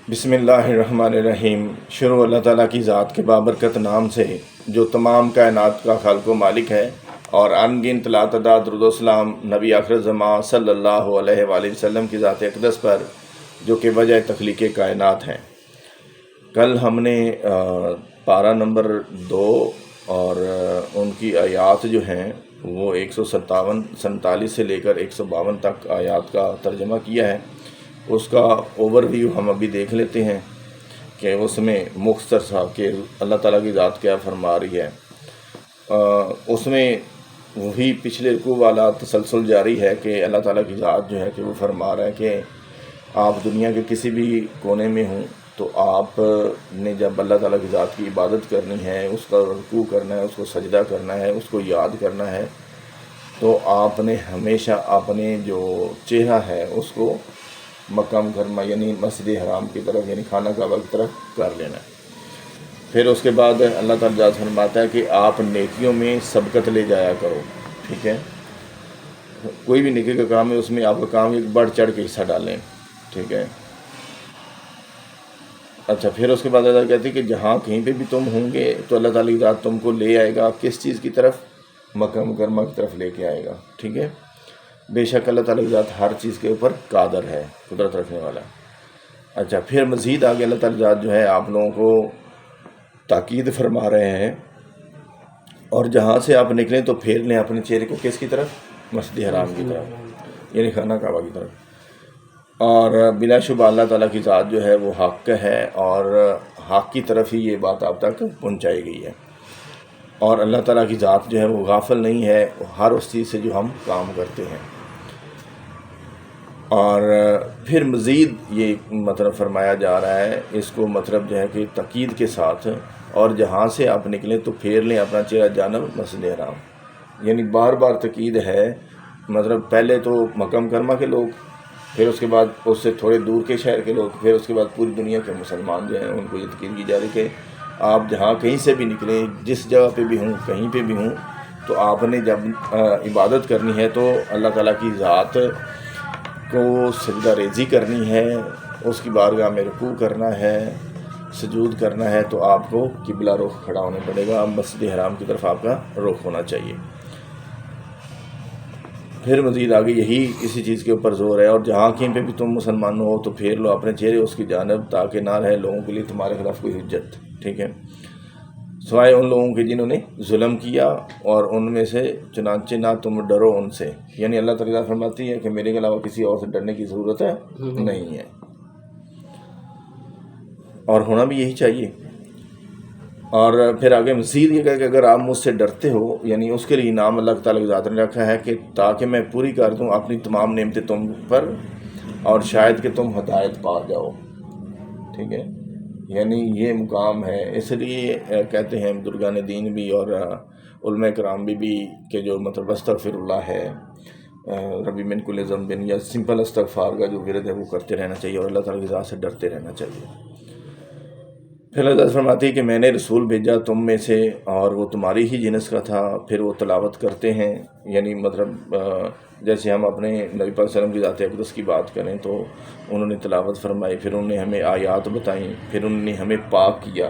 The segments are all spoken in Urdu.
بسم اللہ الرحمن الرحیم۔ شروع اللہ تعالیٰ کی ذات کے بابرکت نام سے جو تمام کائنات کا خالق و مالک ہے، اور ان گنت لا تعداد درود و سلام نبی آخر زمان صلی اللہ علیہ وآلہ وسلم کی ذات اقدس پر جو کہ وجہ تخلیق کائنات ہیں۔ کل ہم نے پارہ نمبر 2 اور ان کی آیات جو ہیں وہ 147 سے لے کر 152 تک آیات کا ترجمہ کیا ہے۔ اس کا اوور ویو ہم ابھی دیکھ لیتے ہیں کہ اس میں مختصر سا کہ اللہ تعالیٰ کی ذات کیا فرما رہی ہے۔ اس میں وہی پچھلے رکوع والا تسلسل جاری ہے کہ اللہ تعالیٰ کی ذات جو ہے کہ وہ فرما رہا ہے کہ آپ دنیا کے کسی بھی کونے میں ہوں تو آپ نے جب اللہ تعالیٰ کی ذات کی عبادت کرنی ہے، اس کا رکوع کرنا ہے، اس کو سجدہ کرنا ہے، اس کو یاد کرنا ہے، تو آپ نے ہمیشہ اپنے جو چہرہ ہے اس کو مکہ مکرمہ یعنی مسجد حرام کی طرف یعنی خانہ کعبہ کی طرف کر لینا ہے۔ پھر اس کے بعد اللہ تعالیٰ فرماتا ہے کہ آپ نیکیوں میں سبقت لے جایا کرو، ٹھیک ہے۔ کوئی بھی نیکی کا کام ہے، اس میں آپ کا کام ایک بڑھ چڑھ کے حصہ ڈالیں، ٹھیک ہے۔ اچھا، پھر اس کے بعد اللہ کہتے ہیں کہ جہاں کہیں پہ بھی تم ہوں گے تو اللہ تعالیٰ کی ذات تم کو لے آئے گا، کس چیز کی طرف؟ مکہ مکرمہ کی طرف لے کے آئے گا، ٹھیک ہے۔ بے شک اللہ تعالیٰ کی ذات ہر چیز کے اوپر قادر ہے، قدرت رکھنے والا۔ اچھا، پھر مزید آگے اللہ تعالیٰ کی ذات جو ہے آپ لوگوں کو تاکید فرما رہے ہیں، اور جہاں سے آپ نکلیں تو پھیر لیں اپنے چہرے کو کس کی طرف؟ مسجد حرام کی طرف یعنی خانہ کعبہ کی طرف۔ اور بلا شبہ اللہ تعالیٰ کی ذات جو ہے وہ حق ہے، اور حق کی طرف ہی یہ بات آپ تک پہنچائی گئی ہے، اور اللہ تعالیٰ کی ذات جو ہے وہ غافل نہیں ہے ہر اس چیز سے جو ہم کام کرتے ہیں۔ اور پھر مزید یہ مطلب فرمایا جا رہا ہے، اس کو مطلب جو ہے کہ تاکید کے ساتھ، اور جہاں سے آپ نکلیں تو پھیر لیں اپنا چہرہ جانب مسجد حرام، یعنی بار بار تاکید ہے۔ مطلب پہلے تو مکہ مکرمہ کے لوگ، پھر اس کے بعد اس سے تھوڑے دور کے شہر کے لوگ، پھر اس کے بعد پوری دنیا کے مسلمان جو ہیں ان کو یہ تاکید کی جا رہی کہ آپ جہاں کہیں سے بھی نکلیں، جس جگہ پہ بھی ہوں، کہیں پہ بھی ہوں، تو آپ نے جب عبادت کرنی ہے تو اللہ تعالیٰ کی ذات کو سجدہ ریزی کرنی ہے، اس کی بارگاہ میں رکوع کرنا ہے، سجود کرنا ہے، تو آپ کو قبلہ رخ کھڑا ہونا پڑے گا، مسجد حرام کی طرف آپ کا رخ ہونا چاہیے۔ پھر مزید آگے یہی اسی چیز کے اوپر زور ہے، اور جہاں کہیں پہ بھی تم مسلمان ہو تو پھیر لو اپنے چہرے اس کی جانب، تاکہ نہ رہے لوگوں کے لیے تمہارے خلاف کوئی حجت، ٹھیک ہے، سوائے ان لوگوں کے جنہوں نے ظلم کیا، اور ان میں سے چنانچہ نہ تم ڈرو ان سے، یعنی اللہ تعالیٰ فرماتی ہے کہ میرے کے علاوہ کسی اور سے ڈرنے کی ضرورت ہے نہیں ہے، اور ہونا بھی یہی چاہیے۔ اور پھر آگے مزید یہ کہا کہ اگر آپ مجھ سے ڈرتے ہو، یعنی اس کے لیے انعام اللہ تعالیٰ کی ذات نے رکھا ہے کہ تاکہ میں پوری کر دوں اپنی تمام نعمتیں تم پر، اور شاید کہ تم ہدایت پا جاؤ، ٹھیک ہے، یعنی یہ مقام ہے۔ اس لیے کہتے ہیں بزرگان دین بھی اور علماء کرام بھی کہ جو مطلب استغفر اللہ ہے، ربی من کل ذنب، یا سمپل استغفار کا جو ورد ہے وہ کرتے رہنا چاہیے، اور اللہ تعالیٰ کی ذات سے ڈرتے رہنا چاہیے۔ پھر اللہ فرماتی ہے کہ میں نے رسول بھیجا تم میں سے، اور وہ تمہاری ہی جنس کا تھا، پھر وہ تلاوت کرتے ہیں، یعنی مطلب جیسے ہم اپنے نبی پاک صلی اللہ علیہ وسلم کی ذات اقدس کی بات کریں تو انہوں نے تلاوت فرمائی، پھر انہوں نے ہمیں آیات بتائیں، پھر انہوں نے ہمیں پاک کیا۔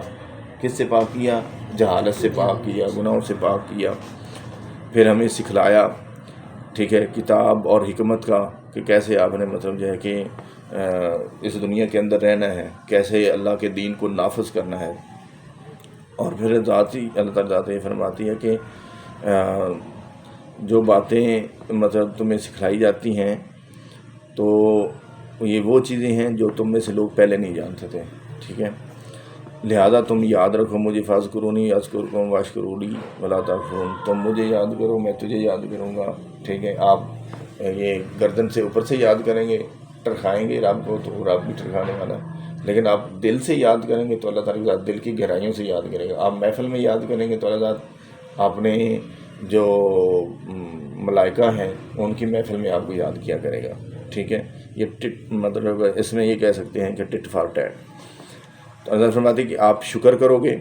کس سے پاک کیا؟ جہالت سے پاک کیا، گناہوں سے پاک کیا، پھر ہمیں سکھلایا، ٹھیک ہے، کتاب اور حکمت کا کہ کیسے آپ نے مطلب جو ہے کہ اس دنیا کے اندر رہنا ہے، کیسے اللہ کے دین کو نافذ کرنا ہے۔ اور پھر ذاتی اللہ تعالیٰ ذات یہ فرماتی ہے کہ جو باتیں مطلب تمہیں سکھلائی جاتی ہیں تو یہ وہ چیزیں ہیں جو تم میں سے لوگ پہلے نہیں جانتے تھے، ٹھیک ہے، لہذا تم یاد رکھو مجھے، فاذکرونی اذکرکم واشکروا لی ولا تکفرون، تم مجھے یاد کرو میں تجھے یاد کروں گا، ٹھیک ہے۔ آپ یہ گردن سے اوپر سے یاد کریں گے، ٹرکھائیں گے رب کو تو رب بھی ٹرکھانے والا ہے، لیکن آپ دل سے یاد کریں گے تو اللہ تعالیٰ کی ذات دل کی گہرائیوں سے یاد کرے گا۔ آپ محفل میں یاد کریں گے تو اللہ ذات اپنے جو ملائکہ ہیں ان کی محفل میں آپ کو یاد کیا کرے گا، ٹھیک ہے۔ یہ مطلب اس میں یہ کہہ سکتے ہیں کہ ٹٹ فار ٹیٹ۔ تو اللہ فرماتے کہ آپ شکر کرو گے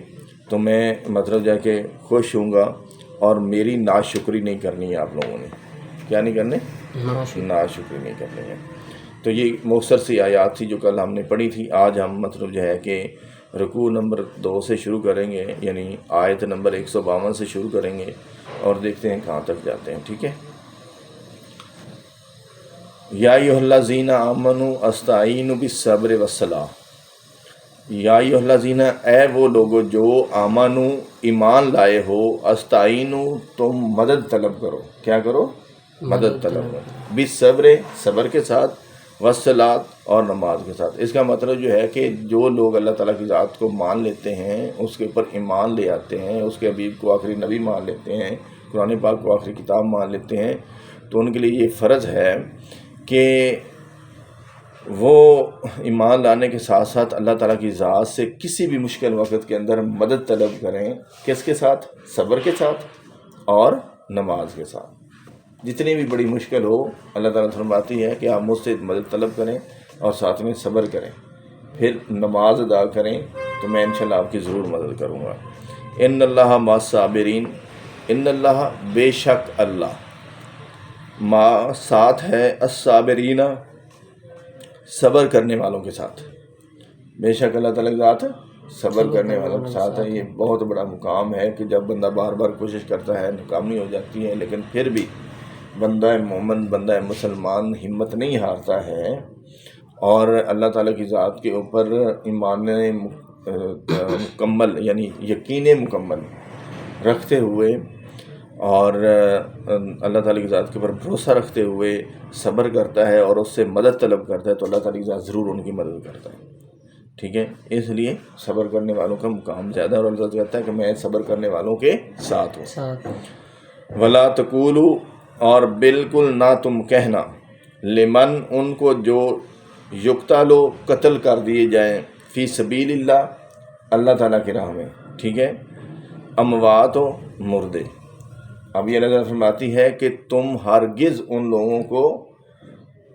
تو میں مطلب جا کے خوش ہوں گا، اور میری ناشکری نہیں کرنی ہے آپ لوگوں نے، کیا نہیں کرنے؟ ناشکری نہیں کرنی ہے۔ تو یہ مختصر سی آیات تھی جو کل ہم نے پڑھی تھی. آج ہم مطلب جو ہے کہ رکوع نمبر 2 سے شروع کریں گے، یعنی آیت نمبر 152 سے شروع کریں گے اور دیکھتے ہیں کہاں تک جاتے ہیں. ٹھیک ہے. یا ایھا الذین آمنوا استعینوا بالصبر والصلاۃ. یا ایھا الذین، اے وہ لوگو جو آمنو ایمان لائے ہو، استعینوا تم مدد طلب کرو. کیا کرو؟ مدد طلب کرو. بالصبر، صبر کے ساتھ، والصلاۃ، اور نماز کے ساتھ. اس کا مطلب جو ہے کہ جو لوگ اللہ تعالیٰ کی ذات کو مان لیتے ہیں، اس کے اوپر ایمان لے آتے ہیں، اس کے حبیب کو آخری نبی مان لیتے ہیں، قرآن پاک کو آخری کتاب مان لیتے ہیں، تو ان کے لیے یہ فرض ہے کہ وہ ایمان لانے کے ساتھ ساتھ اللہ تعالیٰ کی ذات سے کسی بھی مشکل وقت کے اندر مدد طلب کریں. کس کے ساتھ؟ صبر کے ساتھ اور نماز کے ساتھ. جتنی بھی بڑی مشکل ہو، اللہ تعالیٰ فرماتی ہے کہ آپ مجھ سے مدد طلب کریں اور ساتھ میں صبر کریں، پھر نماز ادا کریں، تو میں انشاءاللہ آپ کی ضرور مدد کروں گا. ان اللہ مع الصابرین. ان اللہ، بے شک اللہ، مع ساتھ ہے، الصابرین، صبر کرنے والوں کے ساتھ. بے شک اللہ تعالیٰ کی ذات صبر کرنے والوں کے ساتھ ہے. یہ بہت بڑا مقام ہے کہ جب بندہ بار بار کوشش کرتا ہے، ناکامی ہو جاتی ہے، لیکن پھر بھی بندہ مومن، بندہ مسلمان ہمت نہیں ہارتا ہے اور اللہ تعالیٰ کی ذات کے اوپر ایمان مکمل، یعنی یقین مکمل رکھتے ہوئے اور اللہ تعالیٰ کی ذات کے اوپر بھروسہ رکھتے ہوئے صبر کرتا ہے اور اس سے مدد طلب کرتا ہے، تو اللہ تعالیٰ کی ذات ضرور ان کی مدد کرتا ہے. ٹھیک ہے. اس لیے صبر کرنے والوں کا مقام زیادہ ہے، اور اللہ کہتا ہے کہ میں صبر کرنے والوں کے ساتھ ہوں. ولا تقولوا، اور بالکل نہ تم کہنا، لمن، ان کو جو یقتلوا، قتل کر دیے جائیں، فی سبیل اللہ، اللہ تعالیٰ کی راہ میں. ٹھیک ہے. اموات، و مردے. اب یہ اللہ تعالیٰ فرماتی ہے کہ تم ہرگز ان لوگوں کو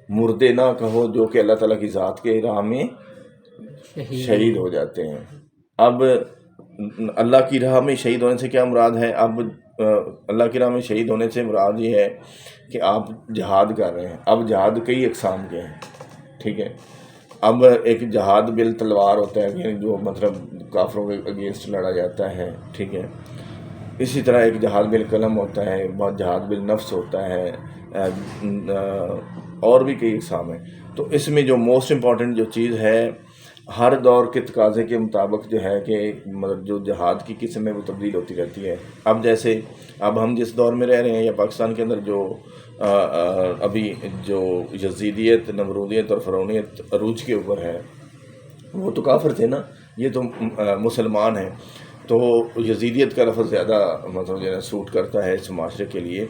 مردے نہ کہو جو کہ اللہ تعالیٰ کی ذات کے راہ میں شہید ہو جاتے ہیں. اب اللہ کی راہ میں شہید ہونے سے کیا مراد ہے؟ اب اللہ کی راہ میں شہید ہونے سے مراد یہ ہے کہ آپ جہاد کر رہے ہیں. اب جہاد کئی اقسام کے ہیں. ٹھیک ہے. اب ایک جہاد بال تلوار ہوتا ہے، جو مطلب کافروں کے اگینسٹ لڑا جاتا ہے. ٹھیک ہے. اسی طرح ایک جہاد بالقلم ہوتا ہے، بہت جہاد بالنفس ہوتا ہے، اور بھی کئی اقسام ہیں. تو اس میں جو موسٹ امپورٹنٹ جو چیز ہے، ہر دور کے تقاضے کے مطابق جو ہے کہ مطلب جو جہاد کی قسم ہے وہ تبدیل ہوتی رہتی ہے. اب جیسے اب ہم جس دور میں رہ رہے ہیں، یا پاکستان کے اندر جو ابھی جو یزیدیت، نمرودیت اور فرعونیت عروج کے اوپر ہے، وہ تو کافر تھے نا، یہ تو مسلمان ہیں. تو یزیدیت کا لفظ زیادہ مطلب جو ہے سوٹ کرتا ہے اس معاشرے کے لیے،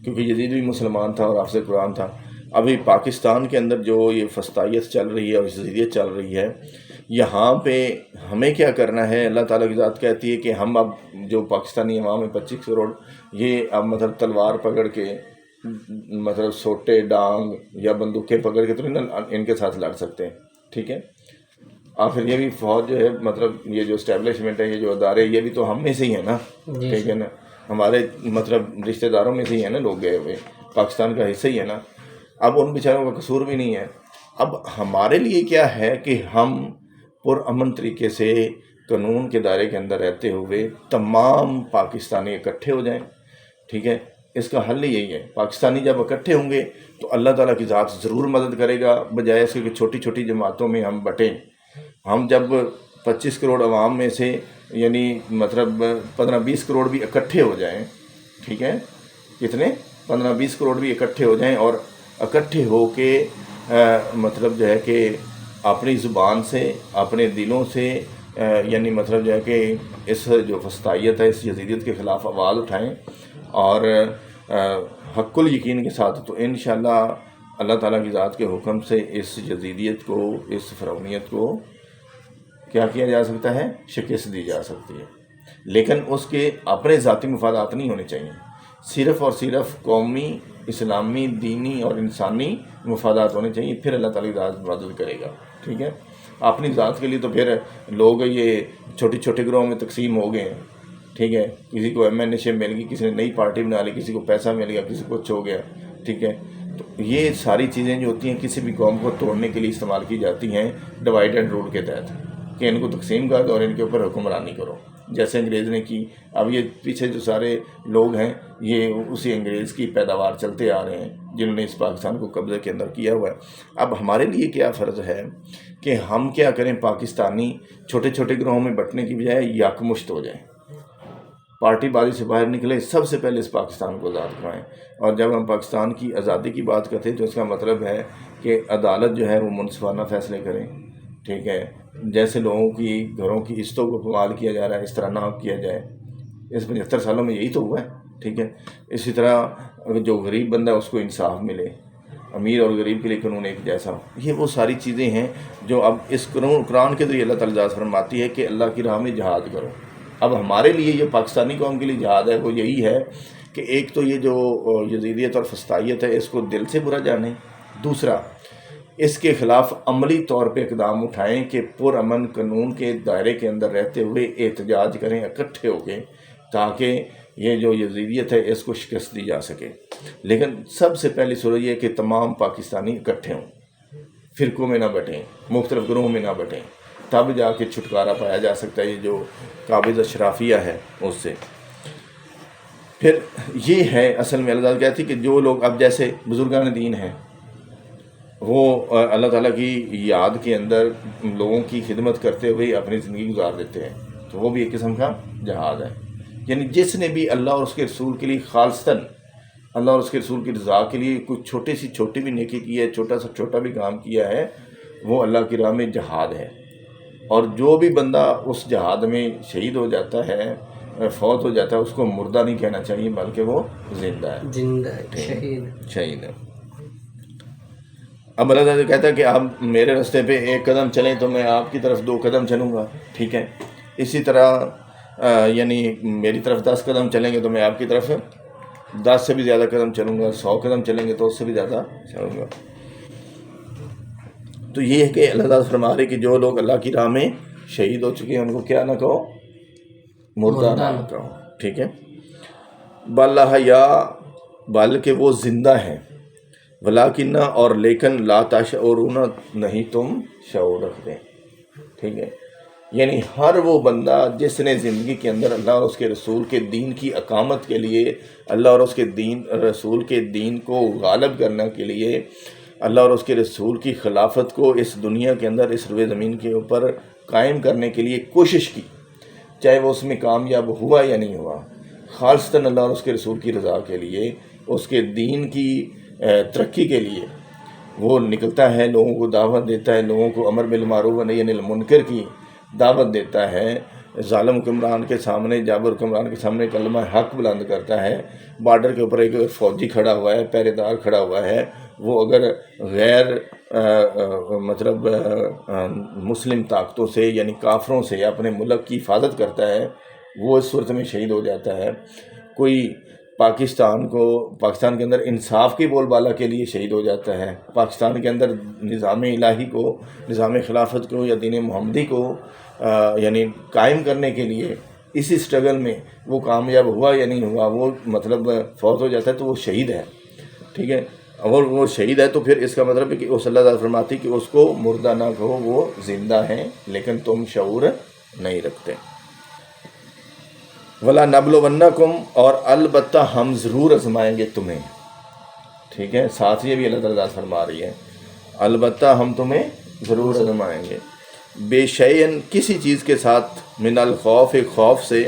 کیونکہ یزید بھی مسلمان تھا اور حافظ قرآن تھا. ابھی پاکستان کے اندر جو یہ فسطائیت چل رہی ہے اور یزیدیت چل رہی ہے، یہاں پہ ہمیں کیا کرنا ہے؟ اللہ تعالیٰ کی ذات کہتی ہے کہ ہم اب جو پاکستانی عوام ہے 25 کروڑ، یہ اب مطلب تلوار پکڑ کے، مطلب سوٹے، ڈانگ یا بندوقیں پکڑ کے تو نہیں ان کے ساتھ لڑ سکتے. ٹھیک ہے. آخر یہ بھی فوج جو ہے، مطلب یہ جو اسٹیبلشمنٹ ہے، یہ جو ادارے، یہ بھی تو ہم میں سے ہی ہیں نا. ٹھیک ہے نا. ہمارے مطلب رشتہ داروں میں سے ہی ہیں نا لوگ گئے ہوئے، پاکستان کا حصہ ہی ہے نا. اب ان بیچاروں کا قصور بھی نہیں ہے. اب ہمارے لیے کیا ہے کہ ہم پرامن طریقے سے قانون کے دائرے کے اندر رہتے ہوئے تمام پاکستانی اکٹھے ہو جائیں. ٹھیک ہے. اس کا حل یہی ہے. پاکستانی جب اکٹھے ہوں گے تو اللہ تعالیٰ کی ذات ضرور مدد کرے گا، بجائے اس کے کہ چھوٹی چھوٹی جماعتوں میں ہم بٹیں. ہم جب 25 کروڑ عوام میں سے یعنی مطلب 15-20 کروڑ بھی اکٹھے ہو جائیں، ٹھیک ہے، کتنے 15-20 کروڑ بھی اکٹھے ہو جائیں اور اکٹھے ہو کے مطلب جو ہے کہ اپنی زبان سے، اپنے دلوں سے یعنی مطلب جو ہے کہ اس جو فسطائیت ہے، اس یزیدیت کے خلاف آواز اٹھائیں اور حق الیقین کے ساتھ، تو انشاءاللہ اللہ تعالیٰ کی ذات کے حکم سے اس یزیدیت کو، اس فرعونیت کو کیا کیا جا سکتا ہے؟ شکست دی جا سکتی ہے. لیکن اس کے اپنے ذاتی مفادات نہیں ہونے چاہیے، صرف اور صرف قومی، اسلامی، دینی اور انسانی مفادات ہونے چاہیے، پھر اللہ تعالیٰ کی ذات مدد کرے گا. ٹھیک ہے. اپنی ذات کے لیے تو پھر لوگ یہ چھوٹے چھوٹے گروہوں میں تقسیم ہو گئے ہیں. ٹھیک ہے. کسی کو MN شپ مل گئی، کسی نے نئی پارٹی بنا لی، کسی کو پیسہ مل گیا، کسی کو کچھ ہو گیا. ٹھیک ہے. تو یہ ساری چیزیں جو ہوتی ہیں کسی بھی قوم کو توڑنے کے لیے استعمال کی جاتی ہیں ڈیوائڈ اینڈ رول کے تحت، کہ ان کو تقسیم کر دو اور ان کے اوپر حکمرانی کرو، جیسے انگریز نے کی۔ اب یہ پیچھے جو سارے لوگ ہیں یہ اسی انگریز کی پیداوار چلتے آ رہے ہیں جنہوں نے اس پاکستان کو قبضے کے اندر کیا ہوا ہے۔ اب ہمارے لیے کیا فرض ہے کہ ہم کیا کریں، پاکستانی چھوٹے چھوٹے گروہوں میں بٹنے کی بجائے یکمشت ہو جائیں، پارٹی بازی سے باہر نکلے، سب سے پہلے اس پاکستان کو آزاد کرائیں۔ اور جب ہم پاکستان کی آزادی کی بات کرتے ہیں تو اس کا مطلب ہے کہ عدالت جو ہے وہ منصفانہ فیصلے کریں، ٹھیک ہے، جیسے لوگوں کی گھروں کی قسطوں کو پامال کیا جا رہا ہے اس طرح نہ کیا جائے۔ اس 75 سالوں میں یہی تو ہوا ہے، ٹھیک ہے۔ اسی طرح جو غریب بندہ ہے اس کو انصاف ملے، امیر اور غریب کے لیے قانون ایک جیسا ہو۔ یہ وہ ساری چیزیں ہیں جو اب اس قرآن کے ذریعے اللہ تعالیٰ فرماتی ہے کہ اللہ کی راہ میں جہاد کرو۔ اب ہمارے لیے جو پاکستانی قوم کے لیے جہاد ہے وہ یہی ہے کہ ایک تو یہ جو یزیدیت اور فسطائیت ہے اس کو دل سے برا جانیں، دوسرا اس کے خلاف عملی طور پہ اقدام اٹھائیں کہ پرامن قانون کے دائرے کے اندر رہتے ہوئے احتجاج کریں اکٹھے ہو کے، تاکہ یہ جو یزیدیت ہے اس کو شکست دی جا سکے۔ لیکن سب سے پہلی صورت یہ ہے کہ تمام پاکستانی اکٹھے ہوں، فرقوں میں نہ بٹیں، مختلف گروہوں میں نہ بٹیں، تب جا کے چھٹکارا پایا جا سکتا ہے یہ جو قابض اشرافیہ ہے اس سے۔ پھر یہ ہے اصل میں اللہ تعالیٰ کہتی کہ جو لوگ اب جیسے بزرگان دین ہیں وہ اللہ تعالیٰ کی یاد کے اندر لوگوں کی خدمت کرتے ہوئے اپنی زندگی گزار دیتے ہیں، تو وہ بھی ایک قسم کا جہاد ہے۔ یعنی جس نے بھی اللہ اور اس کے رسول کے لیے خالصتاً اللہ اور اس کے رسول کی رضا کے لیے کچھ چھوٹی بھی نیکی کی ہے، چھوٹا سا چھوٹا بھی کام کیا ہے، وہ اللہ کی راہ میں جہاد ہے۔ اور جو بھی بندہ اس جہاد میں شہید ہو جاتا ہے، فوت ہو جاتا ہے، اس کو مردہ نہیں کہنا چاہیے بلکہ وہ زندہ ہے، شہید ہے۔ اب اللہ تعالیٰ کہتا ہے کہ آپ میرے راستے پہ ایک قدم چلیں تو میں آپ کی طرف 2 قدم چلوں گا، ٹھیک ہے۔ اسی طرح یعنی میری طرف 10 قدم چلیں گے تو میں آپ کی طرف 10 سے بھی زیادہ قدم چلوں گا، 100 قدم چلیں گے تو اس سے بھی زیادہ چلوں گا۔ تو یہ ہے کہ اللہ تعالیٰ فرما رہے کہ جو لوگ اللہ کی راہ میں شہید ہو چکے ہیں ان کو کیا نہ کہو، مردہ نہ کہو، ٹھیک ہے۔ یا بلکہ وہ زندہ ہیں، ولیکن اور لیکن لا تشعرون نہیں تم شعور رکھتے، ٹھیک ہے۔ یعنی ہر وہ بندہ جس نے زندگی کے اندر اللہ اور اس کے رسول کے دین کی اقامت کے لیے، اللہ اور اس کے رسول کے دین کو غالب کرنے کے لیے، اللہ اور اس کے رسول کی خلافت کو اس دنیا کے اندر اس روئے زمین کے اوپر قائم کرنے کے لیے کوشش کی، چاہے وہ اس میں کامیاب ہوا یا نہیں ہوا، خالصتاً اللہ اور اس کے رسول کی رضا کے لیے، اس کے دین کی ترقی کے لیے وہ نکلتا ہے، لوگوں کو دعوت دیتا ہے، لوگوں کو امر بالمعروف و نہی عن المنکر کی دعوت دیتا ہے، ظالم حکمران کے سامنے، جابر حکمران کے سامنے کلمہ حق بلند کرتا ہے۔ بارڈر کے اوپر ایک فوجی کھڑا ہوا ہے، پہرے دار کھڑا ہوا ہے، وہ اگر غیر مطلب مسلم طاقتوں سے یعنی کافروں سے اپنے ملک کی حفاظت کرتا ہے، وہ اس صورت میں شہید ہو جاتا ہے۔ کوئی پاکستان کے اندر انصاف کی بول بالا کے لیے شہید ہو جاتا ہے، پاکستان کے اندر نظام الہی کو، نظام خلافت کو یا دین محمدی کو یعنی قائم کرنے کے لیے اسی سٹرگل میں وہ کامیاب ہوا یا نہیں ہوا، وہ مطلب فوت ہو جاتا ہے تو وہ شہید ہے، ٹھیک ہے۔ اور وہ شہید ہے تو پھر اس کا مطلب ہے کہ اس اللہ تعالیٰ فرماتی کہ اس کو مردہ نہ کہو، وہ زندہ ہیں لیکن تم شعور نہیں رکھتے۔ وَلَنَبْلُوَنَّكُمْ اور البتہ ہم ضرور آزمائیں گے تمہیں، ٹھیک ہے۔ ساتھ یہ بھی اللہ تعالیٰ فرما رہی ہے البتہ ہم تمہیں ضرور آزمائیں گے، بے شیئن کسی چیز کے ساتھ، من الخوف ایک خوف سے،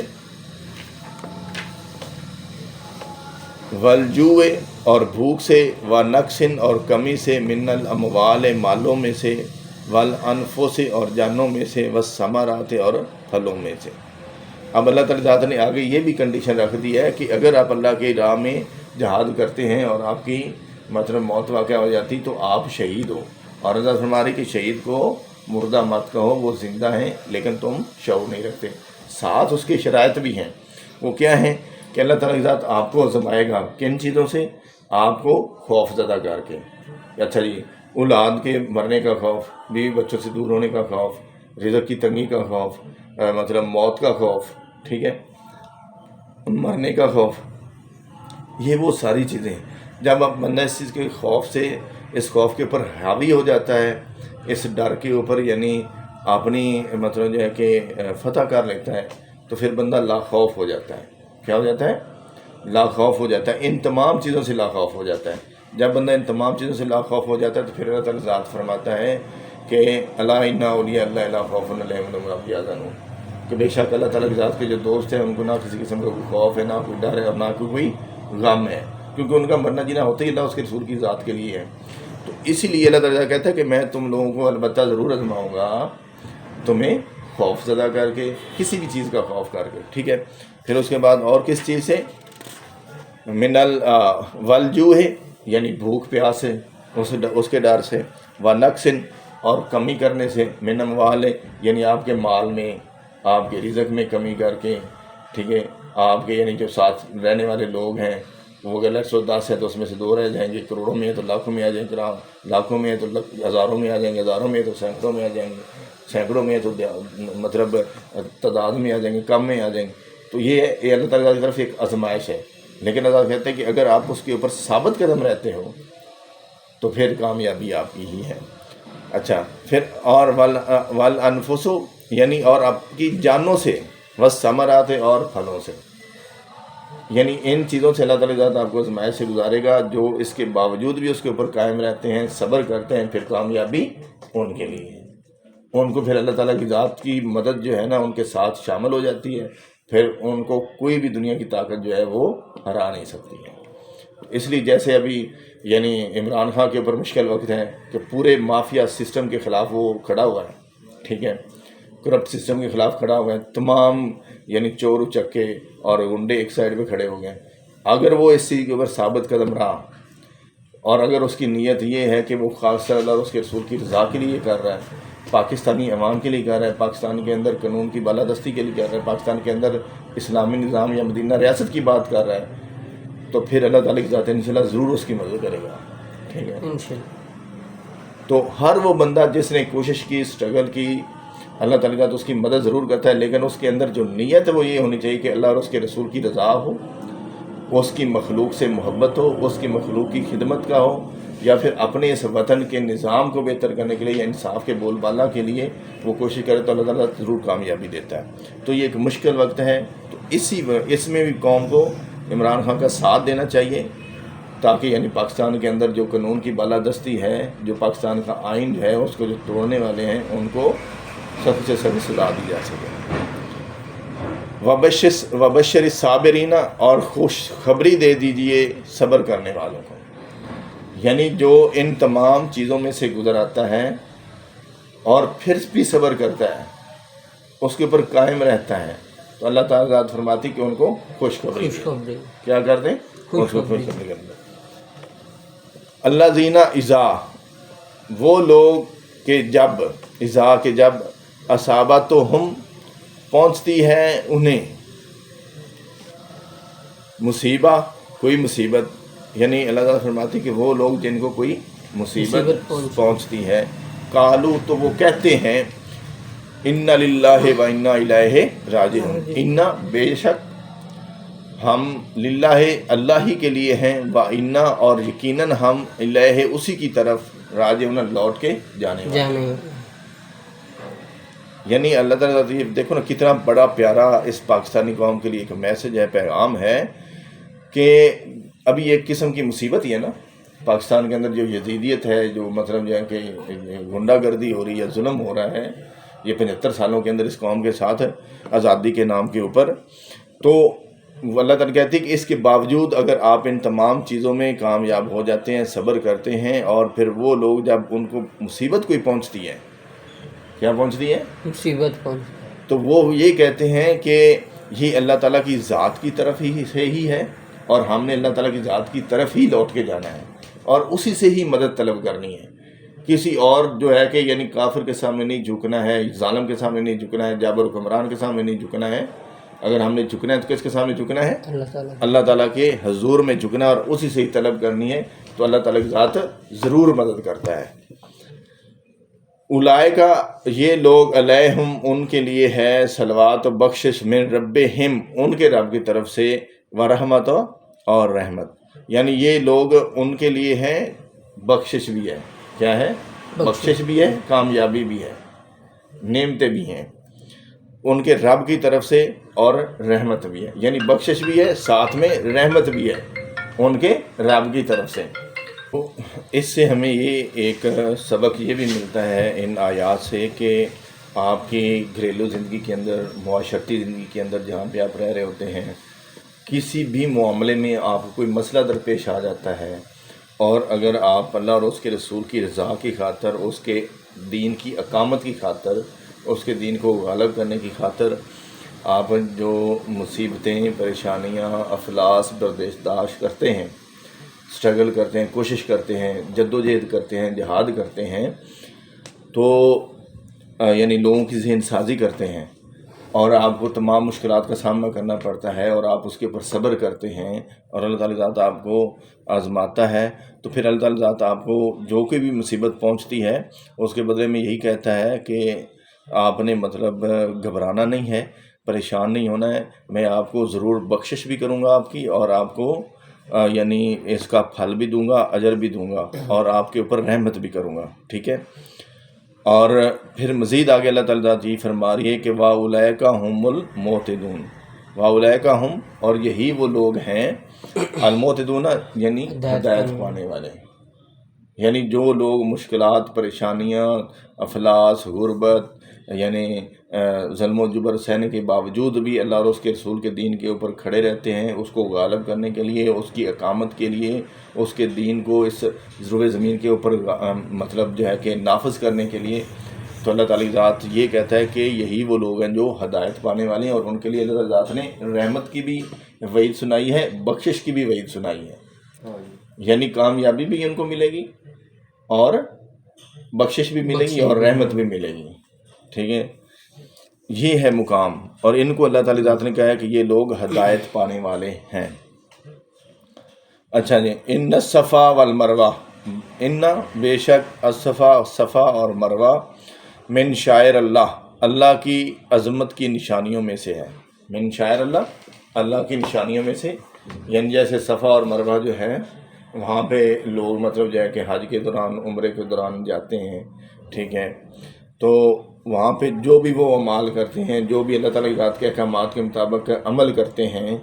والجوع اور بھوک سے، ونقص اور کمی سے، من الاموال مالوں میں سے، والانفس اور جانوں میں سے، والثمرات اور پھلوں میں سے۔ اب اللہ تعالیٰ نے آگے یہ بھی کنڈیشن رکھ دی ہے کہ اگر آپ اللہ کی راہ میں جہاد کرتے ہیں اور آپ کی مطلب موت واقع ہو جاتی تو آپ شہید ہو، اور اللہ فرما رہی کہ شہید کو مردہ مت کہو، وہ زندہ ہیں لیکن تم شعور نہیں رکھتے۔ ساتھ اس کی شرائط بھی ہیں، وہ کیا ہیں کہ اللہ تعالیٰ کی ذات آپ کو آزمائے گا کن چیزوں سے؟ آپ کو خوف زدہ کر کے، اچھا جی، اولاد کے مرنے کا خوف، بیوی بچوں سے دور ہونے کا خوف، رزق کی تنگی کا خوف، مطلب موت کا خوف، ٹھیک ہے، مرنے کا خوف، یہ وہ ساری چیزیں ہیں۔ جب اب بندہ اس چیز کے خوف سے، اس خوف کے اوپر حاوی ہو جاتا ہے، اس ڈر کے اوپر یعنی اپنی مطلب جو ہے کہ فتح کر لیتا ہے، تو پھر بندہ لا خوف ہو جاتا ہے. کیا ہو جاتا ہے؟ لا خوف ہو جاتا ہے. ان تمام چیزوں سے لا خوف ہو جاتا ہے. جب بندہ ان تمام چیزوں سے لا خوف ہو جاتا ہے تو پھر اللہ تعالیٰ ذات فرماتا ہے کہ الا ان اولیاء اللہ لا خوف علیہم ولا هم یحزنون، کہ بے شک اللہ تعالیٰ کی ذات کے جو دوست ہیں ان کو نہ کسی قسم کا کوئی خوف ہے، نہ کوئی ڈر ہے، اور نہ کوئی غم ہے، کیونکہ ان کا مرنا جینا ہوتا ہی اللہ اس کے رسول کی ذات کے لیے ہے. تو اسی لیے اللہ تعالیٰ کہتا ہے کہ میں تم لوگوں کو البتہ ضرور آزماؤں گا، تمہیں خوف زدہ کر کے، کسی بھی چیز کا خوف کر کے. ٹھیک ہے. پھر اس کے بعد اور کس چیز سے؟ من والجوع ہے، یعنی بھوک پیاس سے، اس کے ڈر سے. ونقصن، اور کمی کرنے سے. من اموال ہے، یعنی آپ کے مال میں، آپ کے رزق میں کمی کر کے. ٹھیک ہے. آپ کے یعنی جو ساتھ رہنے والے لوگ ہیں وہ اگر 110 ہے تو اس میں سے 2 رہ جائیں گے، کروڑوں میں ہے تو لاکھوں میں آ جائیں گے، لاکھوں میں ہے تو ہزاروں میں آ جائیں گے، ہزاروں میں ہے تو سینکڑوں میں آ جائیں گے، سینکڑوں میں ہے تو مطلب تعداد میں آ جائیں گے، کم میں آ جائیں گے. تو یہ اللہ تعالیٰ کی طرف ایک آزمائش ہے. لیکن اللہ کہتے ہیں کہ اگر آپ اس کے اوپر ثابت قدم رہتے ہو تو پھر کامیابی آپ کی ہی ہے. اچھا. پھر اور والانفس، یعنی اور آپ کی جانوں سے، والثمرات، اور پھلوں سے. یعنی ان چیزوں سے اللہ تعالیٰ ذات آپ کو آزمائش سے گزارے گا. جو اس کے باوجود بھی اس کے اوپر قائم رہتے ہیں، صبر کرتے ہیں، پھر کامیابی ان کے لیے ہے. ان کو پھر اللہ تعالیٰ کی ذات کی مدد جو ہے نا ان کے ساتھ شامل ہو جاتی ہے. پھر ان کو کوئی بھی دنیا کی طاقت جو ہے وہ ہرا نہیں سکتی ہے. اس لیے جیسے ابھی یعنی عمران خان کے اوپر مشکل وقت ہے کہ پورے مافیا سسٹم کے خلاف وہ کھڑا ہوا ہے. ٹھیک ہے. کرپٹ سسٹم کے خلاف کھڑا ہوا ہے. تمام یعنی چور اچکے اور گنڈے ایک سائڈ پہ کھڑے ہو گئے. اگر وہ اس چیز کے اوپر ثابت قدم رہا، اور اگر اس کی نیت یہ ہے کہ وہ خاص اللہ اور اس کے رسول کی رضا کے لیے کر رہا ہے، پاکستانی عوام کے لیے کر رہا ہے، پاکستان کے اندر قانون کی بالادستی کے لیے کر رہا ہے، پاکستان کے اندر اسلامی نظام یا مدینہ ریاست کی بات کر رہا ہے، تو پھر اللہ تعالیٰ کی ذات انشاءاللہ ضرور اس کی مدد کرے گا. ٹھیک ہے. تو ہر وہ بندہ جس نے کوشش کی، اسٹرگل کی، اللہ تعالیٰ کا تو اس کی مدد ضرور کرتا ہے. لیکن اس کے اندر جو نیت ہے وہ یہ ہونی چاہیے کہ اللہ اور اس کے رسول کی رضا ہو، اس کی مخلوق سے محبت ہو، اس کی مخلوق کی خدمت کا ہو، یا پھر اپنے اس وطن کے نظام کو بہتر کرنے کے لیے یا انصاف کے بول بالا کے لیے وہ کوشش کرے تو اللہ تعالیٰ ضرور کامیابی دیتا ہے. تو یہ ایک مشکل وقت ہے. تو اس میں بھی قوم کو عمران خان کا ساتھ دینا چاہیے، تاکہ یعنی پاکستان کے اندر جو قانون کی بالادستی ہے، جو پاکستان کا آئین ہے، اس کو جو توڑنے والے ہیں ان کو سخت سے سخت سزا دی جا سکے. وبشر الصابرین، اور خوشخبری دے دیجئے صبر کرنے والوں کو. یعنی جو ان تمام چیزوں میں سے گزر آتا ہے اور پھر بھی صبر کرتا ہے، اس کے اوپر قائم رہتا ہے، تو اللہ تعالیٰ ذات فرماتی کہ ان کو خوشخبری کیا کر دیں؟ خوشخبری کر دیں. اللہ زینہ اذا، وہ لوگ کہ جب اصابت تو ہم پہنچتی ہے انہیں کوئی مصیبت، یعنی اللہ تعالیٰ فرماتی کہ وہ لوگ جن کو کوئی مصیبت پہنچتی ہے، قالو، تو وہ کہتے ہیں، انا للہ و انا الیہ راجعون. انا، بے شک ہم، للہ، اللہ ہی کے لیے ہیں، و انا، اور یقیناً ہم، الیہ، اسی کی طرف، راجعون، لوٹ کے جانے والے. یعنی اللہ تعالیٰ دیکھو نا کتنا بڑا پیارا اس پاکستانی قوم کے لیے ایک میسج ہے، پیغام ہے کہ ابھی ایک قسم کی مصیبت ہی ہے نا پاکستان کے اندر، جو یزیدیت ہے، جو مطلب جو ہے کہ غنڈہ گردی ہو رہی ہے، ظلم ہو رہا ہے یہ 75 سالوں کے اندر اس قوم کے ساتھ آزادی کے نام کے اوپر. تو اللہ تعالیٰ کہتی ہے کہ اس کے باوجود اگر آپ ان تمام چیزوں میں کامیاب ہو جاتے ہیں، صبر کرتے ہیں، اور پھر وہ لوگ جب ان کو مصیبت کوئی پہنچتی ہے، کیا پہنچتی ہے؟ مصیبت تو وہ یہ کہتے ہیں کہ یہ اللہ تعالیٰ کی ذات کی طرف ہی سے ہی ہے، اور ہم نے اللہ تعالیٰ کی ذات کی طرف ہی لوٹ کے جانا ہے، اور اسی سے ہی مدد طلب کرنی ہے. کسی اور جو ہے کہ یعنی کافر کے سامنے نہیں جھکنا ہے، ظالم کے سامنے نہیں جھکنا ہے، جابر و حکمران کے سامنے نہیں جھکنا ہے. اگر ہم نے جھکنا ہے تو کس کے سامنے جھکنا ہے؟ اللہ تعالیٰ کے حضور میں جھکنا ہے، اور اسی سے ہی طلب کرنی ہے. تو اللہ تعالیٰ کی ذات ضرور مدد کرتا ہے. اولئک، یہ لوگ، علیہم، ان کے لیے ہے، صلوات و بخشش، من ربہم، ان کے رب کی طرف سے، ورحمت، اور رحمت. یعنی یہ لوگ ان کے لیے ہیں بخشش بھی ہے. کیا ہے؟ بخشش بھی ہے، کامیابی بھی ہے، نعمتیں بھی ہیں ان کے رب کی طرف سے اور رحمت بھی ہے. یعنی بخشش بھی ہے، ساتھ میں رحمت بھی ہے ان کے رب کی طرف سے. اس سے ہمیں یہ ایک سبق یہ بھی ملتا ہے ان آیات سے کہ آپ کی گھریلو زندگی کے اندر، معاشرتی زندگی کے اندر جہاں پہ آپ رہ رہے ہوتے ہیں، کسی بھی معاملے میں آپ کو کوئی مسئلہ درپیش آ جاتا ہے، اور اگر آپ اللہ اور اس کے رسول کی رضا کی خاطر، اس کے دین کی اقامت کی خاطر، اس کے دین کو غالب کرنے کی خاطر آپ جو مصیبتیں، پریشانیاں، افلاس برداشت کرتے ہیں، سٹرگل کرتے ہیں، کوشش کرتے ہیں، جدوجہد کرتے ہیں، جہاد کرتے ہیں، تو یعنی لوگوں کی ذہن سازی کرتے ہیں، اور آپ کو تمام مشکلات کا سامنا کرنا پڑتا ہے، اور آپ اس کے اوپر صبر کرتے ہیں، اور اللہ تعالیٰ ذات آپ کو آزماتا ہے، تو پھر اللہ تعالیٰ ذات آپ کو جو کوئی بھی مصیبت پہنچتی ہے اس کے بدلے میں یہی کہتا ہے کہ آپ نے مطلب گھبرانا نہیں ہے، پریشان نہیں ہونا ہے، میں آپ کو ضرور بخشش بھی کروں گا آپ کی، اور آپ کو یعنی اس کا پھل بھی دوں گا، اجر بھی دوں گا، اور آپ کے اوپر رحمت بھی کروں گا. ٹھیک ہے. اور پھر مزید آگے اللہ تعالیٰ یہ فرما رہی ہے کہ وَأُولَئِكَ هُمُ الْمُهْتَدُونَ. وَأُولَئِكَ هُمْ، اور یہی وہ لوگ ہیں المعتدون، یعنی ہدایت پانے والے. یعنی جو لوگ مشکلات، پریشانیاں، افلاس، غربت، یعنی ظلم و جبر سہنے کے باوجود بھی اللہ اور اس کے رسول کے دین کے اوپر کھڑے رہتے ہیں، اس کو غالب کرنے کے لیے، اس کی اقامت کے لیے، اس کے دین کو اس ضروع زمین کے اوپر مطلب جو ہے کہ نافذ کرنے کے لیے. تو اللہ تعالیٰ ذات یہ کہتا ہے کہ یہی وہ لوگ ہیں جو ہدایت پانے والے ہیں، اور ان کے لیے اللہ تعالیٰ ذات نے رحمت کی بھی وعید سنائی ہے، بخشش کی بھی وعید سنائی ہے. یعنی کامیابی بھی ان کو ملے گی، اور بخشش بھی ملے گی، اور رحمت بھی ملے گی. ٹھیک ہے. یہ ہے مقام، اور ان کو اللہ تعالیٰ ذات نے کہا ہے کہ یہ لوگ ہدایت پانے والے ہیں. اچھا جی. ان الصفا والمروہ، ان بے شک صفا اور مروہ من شعائر اللہ، اللہ کی عظمت کی نشانیوں میں سے ہے. من شعائر اللہ، اللہ کی نشانیوں میں سے. یعنی جیسے صفا اور مروہ جو ہے وہاں پہ لوگ مطلب جو ہے کہ حج کے دوران، عمرے کے دوران جاتے ہیں. ٹھیک ہے. تو وہاں پہ جو بھی وہ اعمال کرتے ہیں، جو بھی اللہ تعالیٰ کی ذات کے احکامات کے مطابق عمل کرتے ہیں،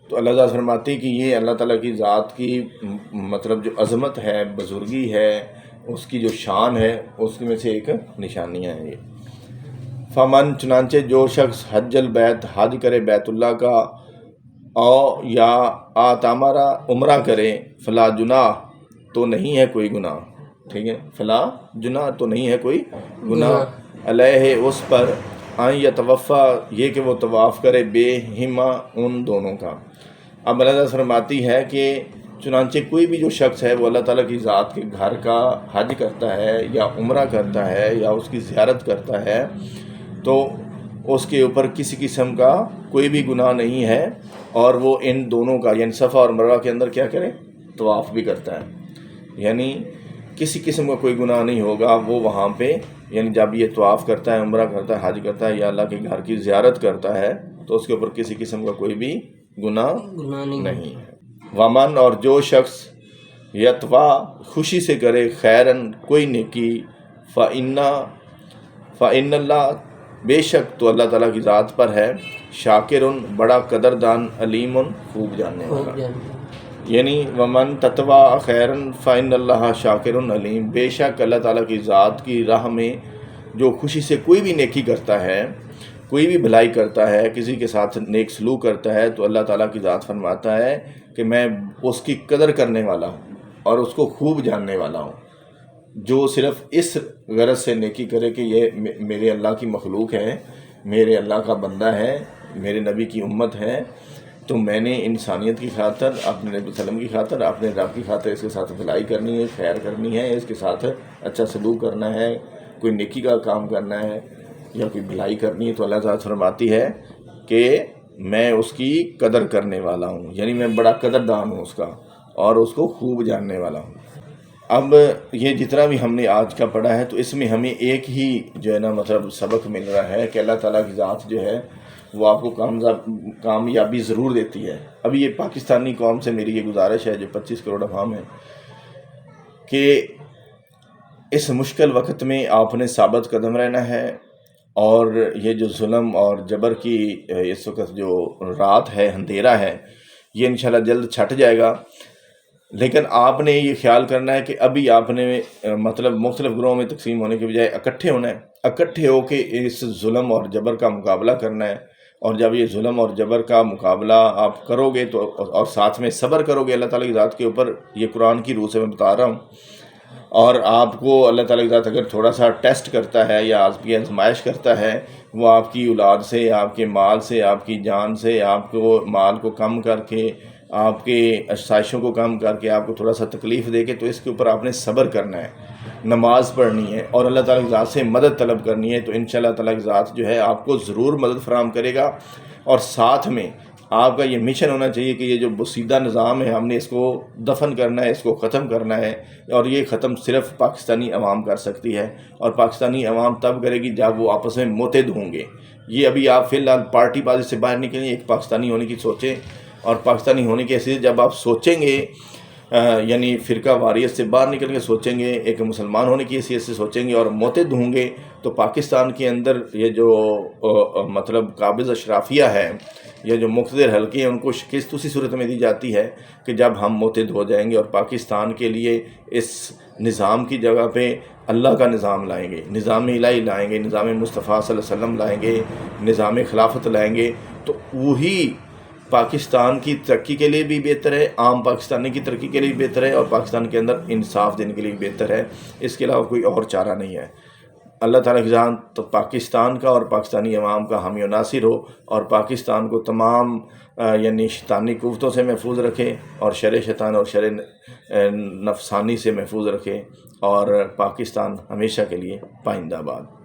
تو اللہ تعالیٰ فرماتی کہ یہ اللہ تعالیٰ کی ذات کی مطلب جو عظمت ہے، بزرگی ہے، اس کی جو شان ہے، اس میں سے ایک نشانیاں ہیں یہ. فمن، چنانچہ جو شخص حج البیت، حج کرے بیت اللہ کا، او یا آتامارا، عمرہ کرے، فلا جناح، تو نہیں ہے کوئی گناہ. ٹھیک ہے. فلا جناح، تو نہیں ہے کوئی گناہ، علیہ، اس پر، ان یتوفا، یہ کہ وہ طواف کرے، بے ہما، ان دونوں کا. اب اللہ تعالیٰ فرماتی ہے کہ چنانچہ کوئی بھی جو شخص ہے وہ اللہ تعالیٰ کی ذات کے گھر کا حج کرتا ہے، یا عمرہ کرتا ہے، یا اس کی زیارت کرتا ہے، تو اس کے اوپر کسی قسم کا کوئی بھی گناہ نہیں ہے، اور وہ ان دونوں کا یعنی صفا اور مروہ کے اندر کیا کرے؟ طواف بھی کرتا ہے. یعنی کسی قسم کا کوئی گناہ نہیں ہوگا. وہ وہاں پہ یعنی جب یہ طواف کرتا ہے، عمرہ کرتا ہے، حج کرتا ہے، یا اللہ کے گھر کی زیارت کرتا ہے، تو اس کے اوپر کسی قسم کا کوئی بھی گناہ نہیں ہے. ومن، اور جو شخص یتوا، خوشی سے کرے، خیرن، کوئی نیکی، فإن اللہ، بے شک تو اللہ تعالیٰ کی ذات پر ہے، شاکرن، بڑا قدردان، علیمن، خوب جاننے والا. یعنی ومن تتوا خیرن فإن اللہ شاکرن علیم، بے شک اللہ تعالیٰ کی ذات کی راہ میں جو خوشی سے کوئی بھی نیکی کرتا ہے، کوئی بھی بھلائی کرتا ہے، کسی کے ساتھ نیک سلوک کرتا ہے، تو اللہ تعالیٰ کی ذات فرماتا ہے کہ میں اس کی قدر کرنے والا ہوں، اور اس کو خوب جاننے والا ہوں. جو صرف اس غرض سے نیکی کرے کہ یہ میرے اللہ کی مخلوق ہے، میرے اللہ کا بندہ ہے، میرے نبی کی امت ہے، تو میں نے انسانیت کی خاطر، اپنے نبی صلی اللہ علیہ وسلم کی خاطر، اپنے رب کی خاطر اس کے ساتھ بھلائی کرنی ہے، خیر کرنی ہے، اس کے ساتھ اچھا سلوک کرنا ہے، کوئی نیکی کا کام کرنا ہے، یا کوئی بھلائی کرنی ہے، تو اللہ تعالیٰ فرماتی ہے کہ میں اس کی قدر کرنے والا ہوں. یعنی میں بڑا قدردان ہوں اس کا، اور اس کو خوب جاننے والا ہوں. اب یہ جتنا بھی ہم نے آج کا پڑھا ہے تو اس میں ہمیں ایک ہی جو ہے نا مطلب سبق مل رہا ہے کہ اللہ تعالیٰ کی ذات جو ہے وہ آپ کو کامیابی ضرور دیتی ہے۔ ابھی یہ پاکستانی قوم سے میری یہ گزارش ہے جو 25 کروڑ عوام ہے کہ اس مشکل وقت میں آپ نے ثابت قدم رہنا ہے، اور یہ جو ظلم اور جبر کی اس وقت جو رات ہے، اندھیرا ہے، یہ انشاءاللہ جلد چھٹ جائے گا۔ لیکن آپ نے یہ خیال کرنا ہے کہ ابھی آپ نے مطلب مختلف گروہوں میں تقسیم ہونے کے بجائے اکٹھے ہونا ہے، اکٹھے ہو کے اس ظلم اور جبر کا مقابلہ کرنا ہے۔ اور جب یہ ظلم اور جبر کا مقابلہ آپ کرو گے تو اور ساتھ میں صبر کرو گے اللہ تعالیٰ کی ذات کے اوپر، یہ قرآن کی روح سے میں بتا رہا ہوں، اور آپ کو اللہ تعالیٰ کی ذات اگر تھوڑا سا ٹیسٹ کرتا ہے یا آپ کی آزمائش کرتا ہے، وہ آپ کی اولاد سے، آپ کے مال سے، آپ کی جان سے، آپ کو مال کو کم کر کے، آپ کے آسائشوں کو کم کر کے آپ کو تھوڑا سا تکلیف دے کے، تو اس کے اوپر آپ نے صبر کرنا ہے، نماز پڑھنی ہے اور اللہ تعالیٰ کی ذات سے مدد طلب کرنی ہے، تو انشاءاللہ تعالیٰ کی ذات جو ہے آپ کو ضرور مدد فراہم کرے گا۔ اور ساتھ میں آپ کا یہ مشن ہونا چاہیے کہ یہ جو بسیدہ نظام ہے ہم نے اس کو دفن کرنا ہے، اس کو ختم کرنا ہے، اور یہ ختم صرف پاکستانی عوام کر سکتی ہے، اور پاکستانی عوام تب کرے گی جب وہ آپس میں متحد ہوں گے۔ یہ ابھی آپ فی الحال پارٹی بازی سے باہر نکلیں، ایک پاکستانی ہونے کی سوچیں، اور پاکستانی ہونے کی حیثیت جب آپ سوچیں گے، یعنی فرقہ واریت سے باہر نکل کے سوچیں گے، ایک مسلمان ہونے کی حیثیت سے سوچیں گے اور متحد ہوں گے، تو پاکستان کے اندر یہ جو مطلب قابض اشرافیہ ہے، یہ جو مقتدر حلقے ہیں، ان کو شکست اسی صورت میں دی جاتی ہے کہ جب ہم متحد ہو جائیں گے اور پاکستان کے لیے اس نظام کی جگہ پہ اللہ کا نظام لائیں گے، نظام الہی لائیں گے، نظام مصطفیٰ صلی اللہ علیہ وسلم لائیں گے، نظام خلافت لائیں گے، تو وہی پاکستان کی ترقی کے لیے بھی بہتر ہے، عام پاکستانی کی ترقی کے لیے بھی بہتر ہے، اور پاکستان کے اندر انصاف دینے کے لیے بھی بہتر ہے۔ اس کے علاوہ کوئی اور چارہ نہیں ہے۔ اللہ تعالیٰ کی ذات تو پاکستان کا اور پاکستانی عوام کا حامی و ناصر ہو، اور پاکستان کو تمام یعنی شیطانی قوتوں سے محفوظ رکھے، اور شر شیطان اور شر نفسانی سے محفوظ رکھے، اور پاکستان ہمیشہ کے لیے پائندہ باد۔